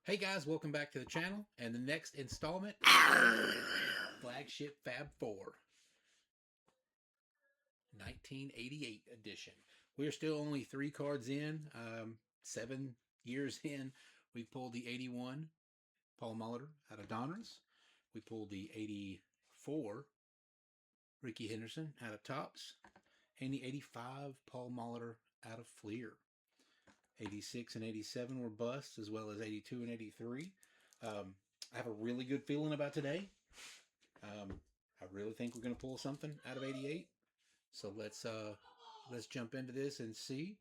Hey guys, welcome back to the channel and the next installment, Flagship Fab 4, 1988 edition. We're still only 3 cards in, 7 years in. We pulled the 81 Paul Molitor out of Donruss. We pulled the 84 Ricky Henderson out of Topps, and the 85 Paul Molitor out of Fleer. 86 and 87 were busts, as well as 82 and 83. I have a really good feeling about today. I really think we're going to pull something out of 88. So let's jump into this and see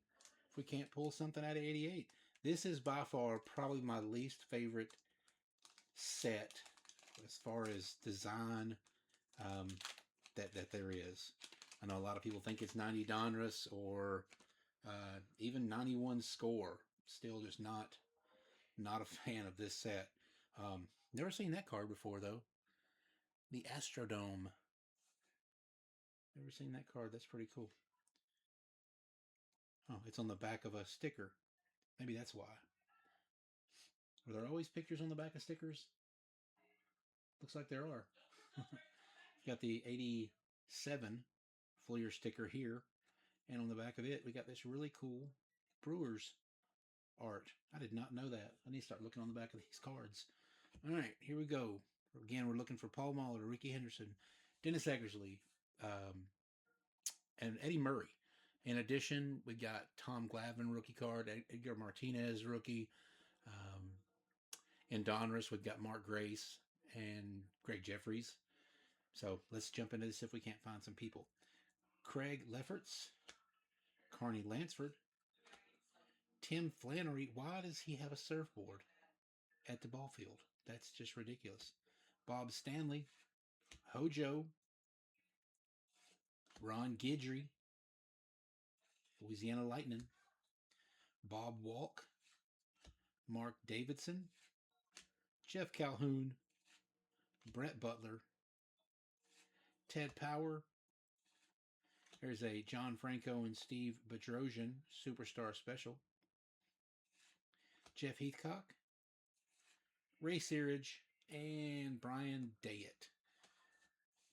if we can't pull something out of 88. This is by far probably my least favorite set as far as design that there is. I know a lot of people think it's 90 Donruss or even 91 Score. Still just not a fan of this set. Never seen that card before though. The Astrodome. Never seen that card. That's pretty cool. Oh, it's on the back of a sticker. Maybe that's why. Are there always pictures on the back of stickers? Looks like there are. Got the 87 Fleer sticker here. And on the back of it, we got this really cool Brewers art. I did not know that. I need to start looking on the back of these cards. All right, here we go. Again, we're looking for Paul Molitor, Ricky Henderson, Dennis Eckersley, and Eddie Murray. In addition, we got Tom Glavine rookie card, Edgar Martinez rookie. In Donruss, we've got Mark Grace and Greg Jeffries. So let's jump into this if we can't find some people. Craig Lefferts, Carney Lansford, Tim Flannery. Why does he have a surfboard at the ball field? That's just ridiculous. Bob Stanley, Hojo, Ron Guidry, Louisiana Lightning, Bob Walk, Mark Davidson, Jeff Calhoun, Brett Butler, Ted Power. There's a John Franco and Steve Bedrosian Superstar Special. Jeff Heathcock, Ray Searage, and Brian Dayett.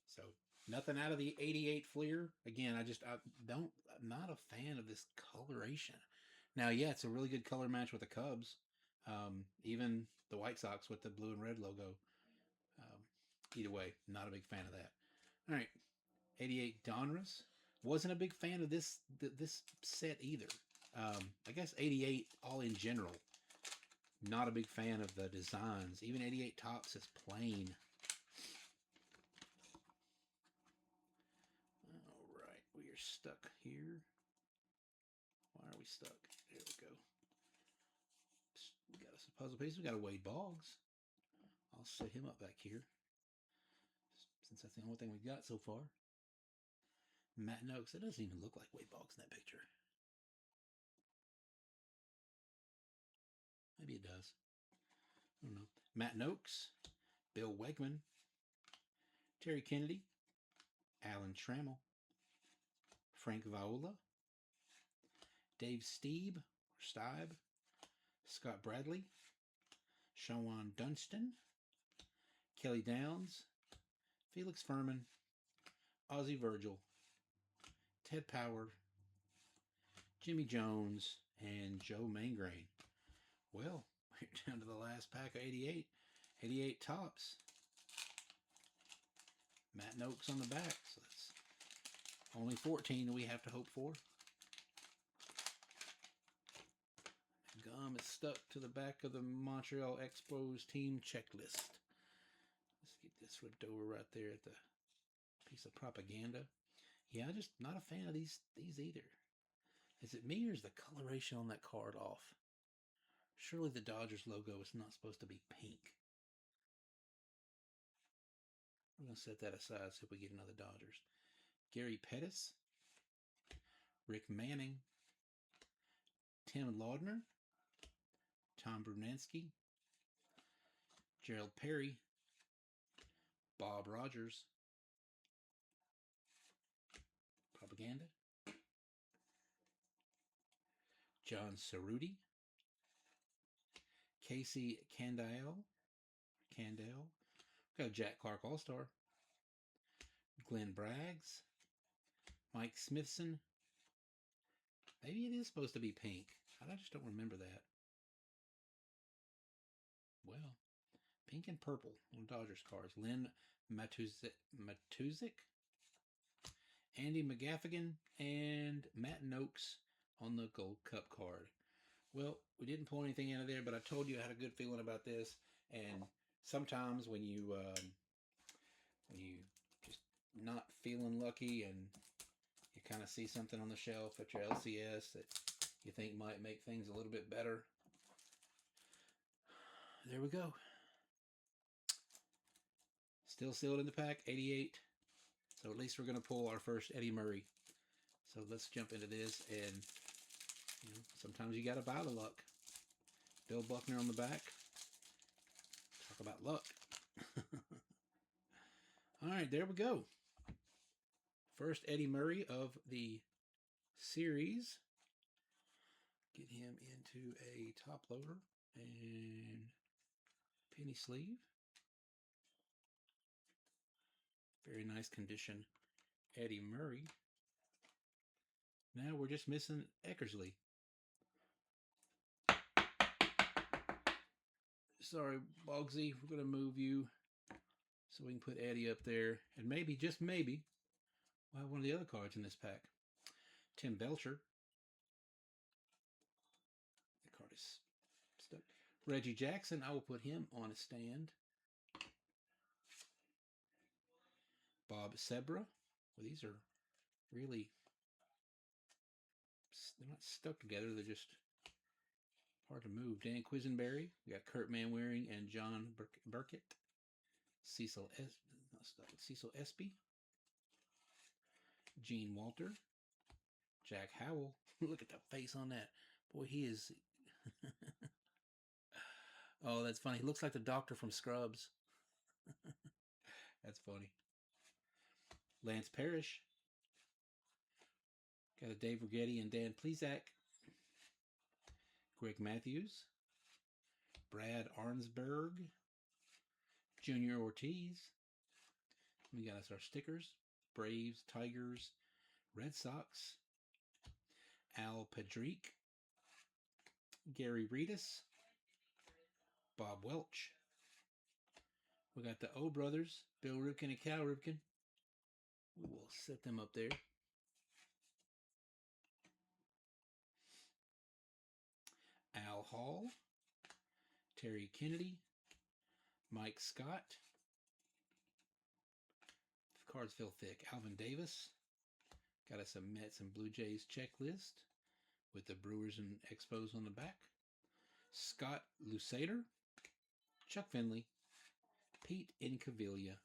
So nothing out of the 88 Fleer. Again, I'm not a fan of this coloration. Now, yeah, it's a really good color match with the Cubs. Even the White Sox with the blue and red logo. Either way, not a big fan of that. All right, 88 Donruss. Wasn't a big fan of this set either. I guess 88 all in general. Not a big fan of the designs. Even 88 Topps is plain. All right, we are stuck here. Why are we stuck? There we go. We got us a puzzle piece. We got a Wade Boggs. I'll set him up back here, since that's the only thing we've got so far. Matt Noakes. It doesn't even look like Wade Boggs in that picture. Maybe it does. I don't know. Matt Noakes, Bill Wegman, Terry Kennedy, Alan Trammell, Frank Viola, Dave Stieb, Scott Bradley, Shawan Dunston, Kelly Downs, Felix Furman, Ozzie Virgil, Ted Power, Jimmy Jones, and Joe Mangrain. Well, we're down to the last pack of 88. 88 Topps. Matt Noakes on the back. So that's only 14 that we have to hope for. Gum is stuck to the back of the Montreal Expos team checklist. Let's get this flipped over right there at the piece of propaganda. Yeah, I'm just not a fan of these either. Is it me or is the coloration on that card off? Surely the Dodgers logo is not supposed to be pink. We're going to set that aside, see if we get another Dodgers. Gary Pettis, Rick Manning, Tim Laudner, Tom Brunansky, Gerald Perry, Bob Rogers, propaganda, John Cerruti, Casey Candale. Got Jack Clark All-Star. Glenn Braggs. Mike Smithson. Maybe it is supposed to be pink. I just don't remember that. Well, pink and purple on Dodgers cards. Lynn Matuzik, Andy McGaffigan, and Matt Noakes on the Gold Cup card. Well, we didn't pull anything out of there, but I told you I had a good feeling about this. And sometimes when you just not feeling lucky and you kind of see something on the shelf at your LCS that you think might make things a little bit better, there we go. Still sealed in the pack, 88. So at least we're going to pull our first Eddie Murray. So let's jump into this. And sometimes you got to buy the luck. Bill Buckner on the back. Talk about luck. All right, there we go. First Eddie Murray of the series. Get him into a top loader and penny sleeve. Very nice condition Eddie Murray. Now we're just missing Eckersley. Sorry, Boggsy, we're going to move you so we can put Eddie up there. And maybe, just maybe, we'll have one of the other cards in this pack. Tim Belcher. The card is stuck. Reggie Jackson, I will put him on a stand. Bob Sebra. Well, these are really, they're not stuck together. They're just hard to move. Dan Quisenberry. We got Kurt Manwaring and John Burkett. Cecil Espy. Gene Walter. Jack Howell. Look at the face on that. Boy, he is... Oh, that's funny. He looks like the doctor from Scrubs. That's funny. Lance Parrish. Got a Dave Rigetti and Dan Plesac. Greg Matthews. Brad Arnsberg. Junior Ortiz. We got us our stickers. Braves, Tigers, Red Sox. Al Pedrique. Gary Reedus. Bob Welch. We got the O brothers, Bill Ripken and Cal Ripken. We will set them up there. Al Hall. Terry Kennedy. Mike Scott. The cards feel thick. Alvin Davis. Got us a Mets and Blue Jays checklist with the Brewers and Expos on the back. Scott Lusader. Chuck Finley. Pete Incaviglia.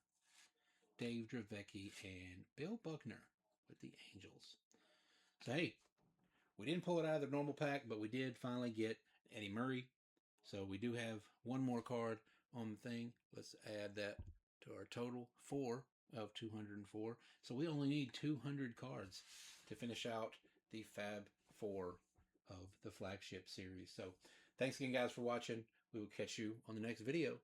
Dave Dravecki, and Bill Buckner with the Angels. So, hey, we didn't pull it out of the normal pack, but we did finally get Eddie Murray. So we do have one more card on the thing. Let's add that to our total, 4 of 204. So we only need 200 cards to finish out the Fab 4 of the Flagship series. So thanks again, guys, for watching. We will catch you on the next video.